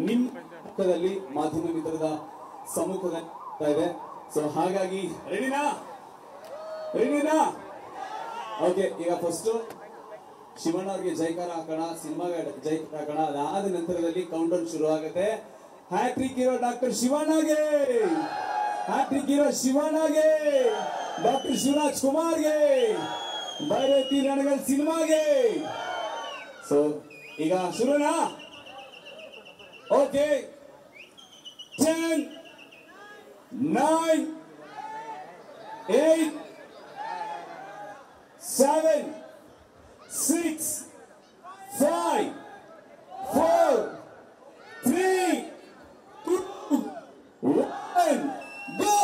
ನಿಮ್ಮ ಮುಖದಲ್ಲಿ ಮಾಧ್ಯಮ ಮಿತ್ರದ ಸಮ್ಮುಖದ ಇದೆ. ಸೊ ಹಾಗಾಗಿ ರೆಡಿನಾ? ಓಕೆ, ಈಗ ಫಸ್ಟ್ ಶಿವಣ್ಣ ಅವ್ರಿಗೆ ಜೈಕಾರ ಹಾಕೋಣ, ಸಿನಿಮಾಗೆ ಜೈಕಾರ ಹಾಕೋಣ. ಅದಾದ ನಂತರದಲ್ಲಿ ಕೌಂಟ್ ಡೌನ್ ಶುರು ಆಗುತ್ತೆ. ಹ್ಯಾಟ್ರಿಕ್ ಹೀರೋ ಡಾಕ್ಟರ್ ಶಿವಣ್ಣಗೆ, ಹ್ಯಾಟ್ರಿಕ್ ಹೀರೋ ಶಿವಣ್ಣಗೆ, ಡಾಕ್ಟರ್ ಶಿವರಾಜ್ ಕುಮಾರ್ಗೆ, ಭೈರತಿ ರಣಗಲ್ ಸಿನಿಮಾಗೆ. ಸೊ ಈಗ ಶುರುನಾ? Okay, 10, 9, 8, 7, 6, 5, 4, 3, 2, 1, go!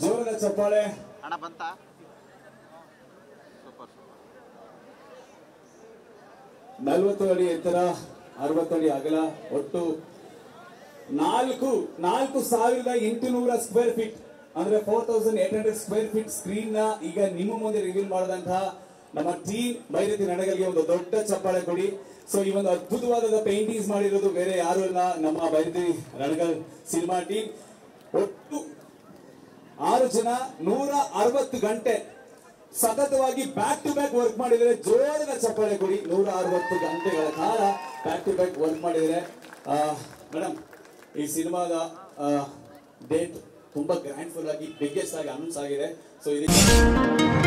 ಜೋರದ ಚಪ್ಪಾಳೆ ಅಣ್ಣ ಬಂತ. 40 ಅಡಿ ಎತ್ತರ, 60 ಅಡಿ ಅಗಲ, ಒಟ್ಟು 4,800 ಸ್ಕ್ವೇರ್ ಫೀಟ್ ಅಂದ್ರೆ 4,800 ಸ್ಕ್ವೇರ್ ಫೀಟ್ ಸ್ಕ್ರೀನ್ ನ ಈಗ ನಿಮ್ಮ ಮುಂದೆ ರಿವೀಲ್ ಮಾಡಿದಂತಹ ನಮ್ಮ ಟೀಮ್ ಭೈರತಿ ರಣಗಲ್ಗೆ ಒಂದು ದೊಡ್ಡ ಚಪ್ಪಾಳೆ ಕೊಡಿ. ಸೊ ಈ ಒಂದು ಅದ್ಭುತವಾದ ಪೇಂಟಿಂಗ್ಸ್ ಮಾಡಿರೋದು ಬೇರೆ ಯಾರು ಇಲ್ಲ, ನಮ್ಮ ಭೈರತಿ ರಣಗಲ್ ಸಿನಿಮಾ ಟೀಮ್. ಒಟ್ಟು 6 ಜನ 160 ಗಂಟೆ ಸತತವಾಗಿ ಬ್ಯಾಕ್ ಟು ಬ್ಯಾಕ್ ವರ್ಕ್ ಮಾಡಿದರೆ. ಜೋರಿನ ಚಪ್ಪಾಳೆ ಕೊಡಿ. 160 ಗಂಟೆಗಳ ಕಾಲ ಬ್ಯಾಕ್ ಟು ಬ್ಯಾಕ್ ವರ್ಕ್ ಮಾಡಿದರೆ. ಮೇಡಮ್, ಈ ಸಿನಿಮಾದ ಡೇಟ್ ತುಂಬಾ ಗ್ರ್ಯಾಂಡ್ ಫುಲ್ ಆಗಿ ಬಿಗ್ಗೆಸ್ಟ್ ಆಗಿ ಅನೌನ್ಸ್ ಆಗಿದೆ. ಸೊ ಇದಕ್ಕೆ